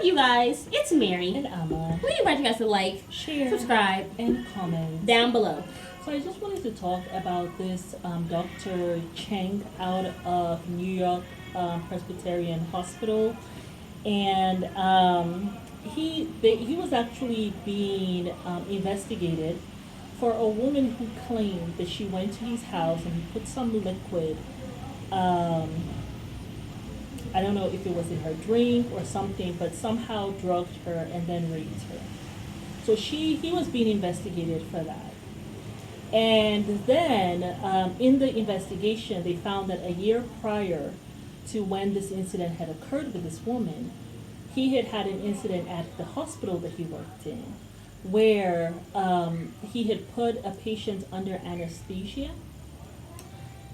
you guys? It's Mary. And Amma. We invite you guys to like, Share, subscribe and comment down below. So I just wanted to talk about this Dr. Cheng out of New York Presbyterian Hospital, and he was actually being investigated for a woman who claimed that she went to his house and he put some liquid. I don't know if it was in her drink or something, but somehow drugged her and then raped her. So he was being investigated for that. And then in the investigation, they found that a year prior to when this incident had occurred with this woman, he had had an incident at the hospital that he worked in where he had put a patient under anesthesia.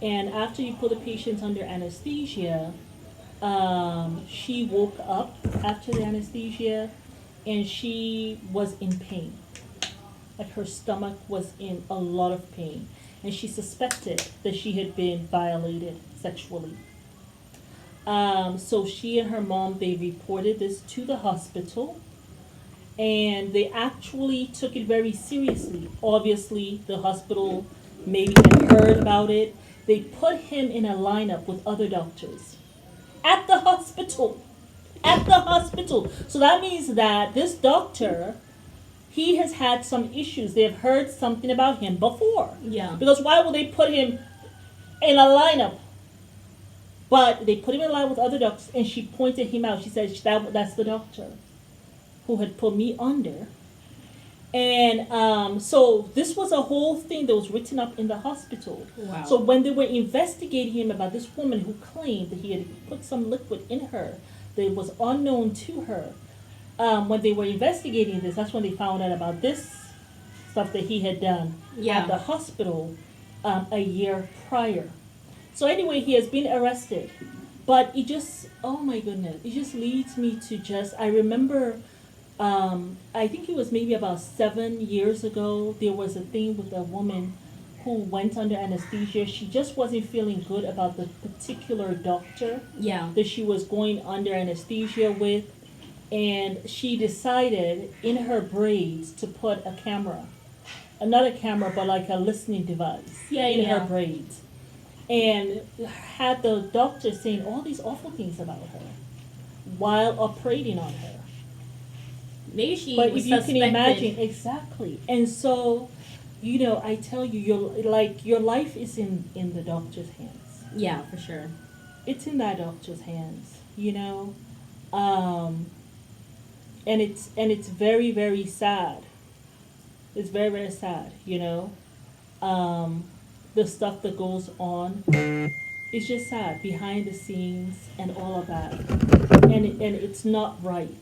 And after you put a patient under anesthesia, she woke up after the anesthesia and she was in pain. Like her stomach was in a lot of pain. And she suspected that she had been violated sexually. So she and her mom, they reported this to the hospital. And they actually took it very seriously. Obviously, the hospital maybe had heard about it. They put him in a lineup with other doctors. At the hospital. At the hospital. So that means that this doctor, he has had some issues. They have heard something about him before. Yeah. Because why would they put him in a lineup? But they put him in a line with other doctors, and she pointed him out. She said, that's the doctor who had put me under. And so this was a whole thing that was written up in the hospital. Wow. So when they were investigating him about this woman who claimed that he had put some liquid in her that was unknown to her, when they were investigating this, that's when they found out about this stuff that he had done at the hospital a year prior. So anyway, he has been arrested. But it just, oh my goodness, it just leads me to just, I remember, I think it was maybe about 7 years ago, there was a thing with a woman who went under anesthesia. She just wasn't feeling good about the particular doctor that she was going under anesthesia with. And she decided in her braids to put a camera, not a camera, but like a listening device in her braids. And had the doctor saying all these awful things about her while operating on her. Maybe she but was if you suspected. can imagine, exactly. And so, you know, I tell you, your life is in the doctor's hands. Yeah, for sure. It's in that doctor's hands, you know. And it's very, very sad. It's very, very sad, you know. The stuff that goes on, it's just sad behind the scenes and all of that. And it's not right.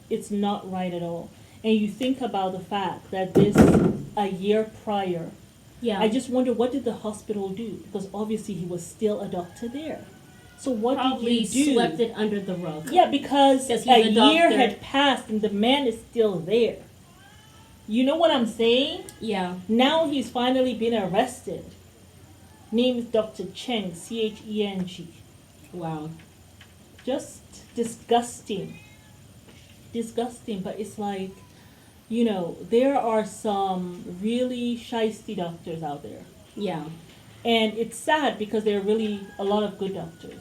It's not right at all. And you think about the fact that this, a year prior, I just wonder, what did the hospital do? Because obviously he was still a doctor there. So what Probably did you do? Swept it under the rug. Yeah, because he's a a year doctor. had passed and the man is still there. You know what I'm saying? Yeah. Now he's finally been arrested. Name is Dr. Cheng, Cheng. Wow. Just disgusting. Disgusting, but it's like, you know, there are some really shisty doctors out there. Yeah. And it's sad because there are really a lot of good doctors.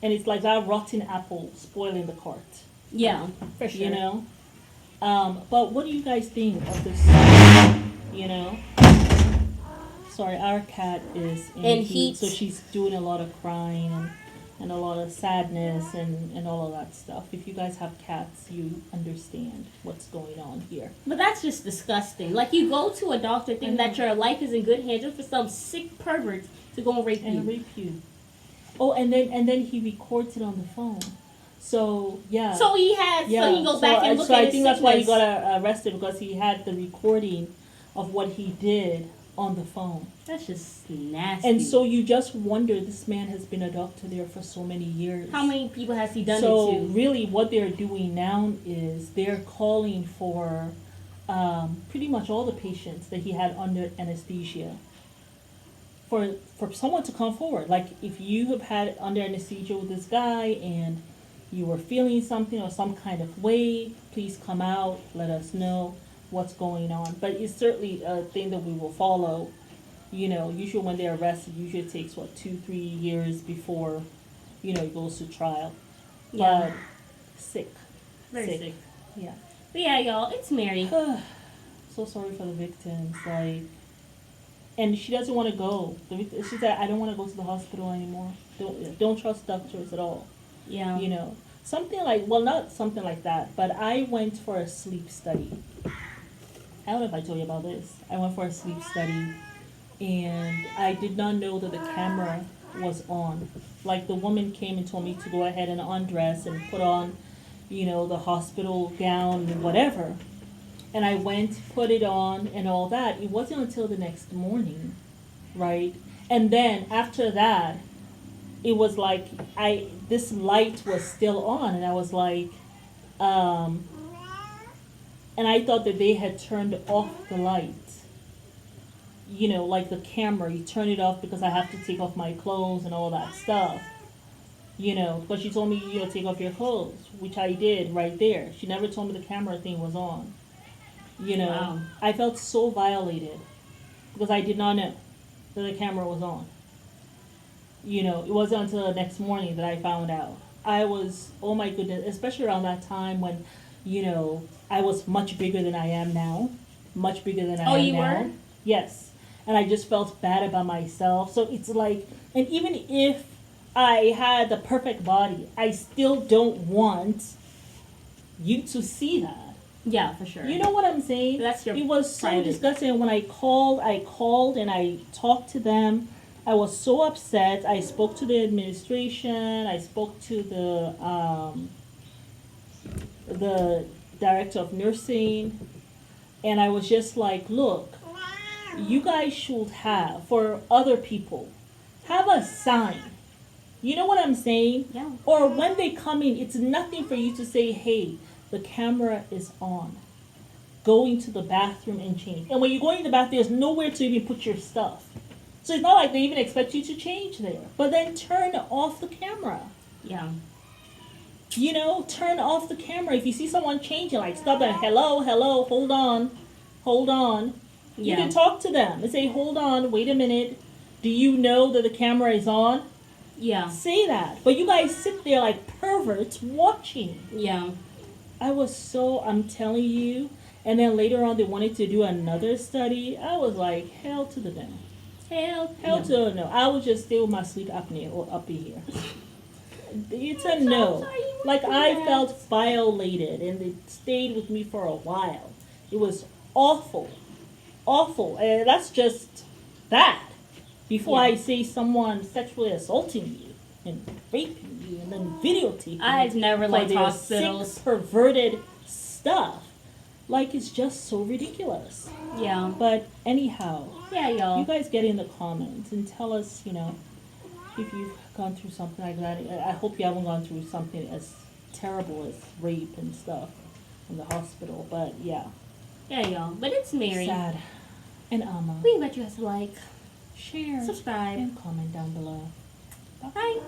And it's like that rotten apple spoiling the cart. Yeah, for sure. You know? But what do you guys think of this? You know? Sorry, our cat is in heat, so she's doing a lot of crying and a lot of sadness and all of that stuff. If you guys have cats, you understand what's going on here. But that's just disgusting. Like, you go to a doctor thinking that your life is in good hands just for some sick pervert to go and rape you. Oh, and then he records it on the phone. So yeah. So he has. Yeah. So he goes back and look at his I think that's why he got arrested, because he had the recording of what he did on the phone. That's just nasty. And so you just wonder, this man has been a doctor there for so many years. How many people has he done it to? So really what they're doing now is they're calling for pretty much all the patients that he had under anesthesia for someone to come forward. Like, if you have had under anesthesia with this guy and you were feeling something or some kind of way, please come out, let us know what's going on. But it's certainly a thing that we will follow. You know, usually when they're arrested, usually it takes, 2-3 years before, it goes to trial. Yeah. But sick. Very sick. Yeah. But yeah, y'all, it's Mary. So sorry for the victims. Like, and she doesn't want to go. She said, I don't want to go to the hospital anymore. Don't trust doctors at all. Yeah. You know, something like, well, not something like that, but I went for a sleep study. I don't know if I told you about this. I went for a sleep study, and I did not know that the camera was on. Like, the woman came and told me to go ahead and undress and put on, the hospital gown and whatever. And I went, put it on and all that. It wasn't until the next morning, right? And then after that, it was like this light was still on, and I was like, and I thought that they had turned off the light. Like the camera, you turn it off because I have to take off my clothes and all that stuff. But she told me, take off your clothes, which I did right there. She never told me the camera thing was on. Wow. I felt so violated because I did not know that the camera was on. It wasn't until the next morning that I found out. I was, oh my goodness, especially around that time when, I was much bigger than I am now. Much bigger than I am now. Oh, you were? Yes. And I just felt bad about myself. So it's like, and even if I had the perfect body, I still don't want you to see that. Yeah, for sure. You know what I'm saying? That's your It was so private. disgusting. When I called and I talked to them. I was so upset. I spoke to the administration. I spoke to the director of nursing, and I was just like, look, you guys should have, for other people, have a sign. You know what I'm saying? Yeah. Or when they come in, it's nothing for you to say, hey, the camera is on. Go into the bathroom and change. And when you go in the bathroom, there's nowhere to even put your stuff. So it's not like they even expect you to change there. But then turn off the camera. Yeah. Turn off the camera. If you see someone changing, like stop and hello, hold on. You Yeah. can talk to them and say, hold on, wait a minute. Do you know that the camera is on? Yeah. Say that. But you guys sit there like perverts watching. Yeah. I'm telling you. And then later on they wanted to do another study. I was like, hell to the no. Hell Yeah. to the no. I would just stay with my sleep apnea or up in here. It's a no. Like, I felt violated, and it stayed with me for a while. It was awful. Awful. And that's just that. Before Yeah. I say someone sexually assaulting you and raping you and then videotaping I've you never for liked their hospitals. sick, perverted stuff. Like, it's just so ridiculous. Yeah. But anyhow, Yeah, y'all. you guys get in the comments and tell us, if you've gone through something like that. I hope you haven't gone through something as terrible as rape and stuff in the hospital. But yeah, Yeah, y'all. But it's Mary. sad. And We invite you guys to like, share, subscribe. and comment down below. Bye.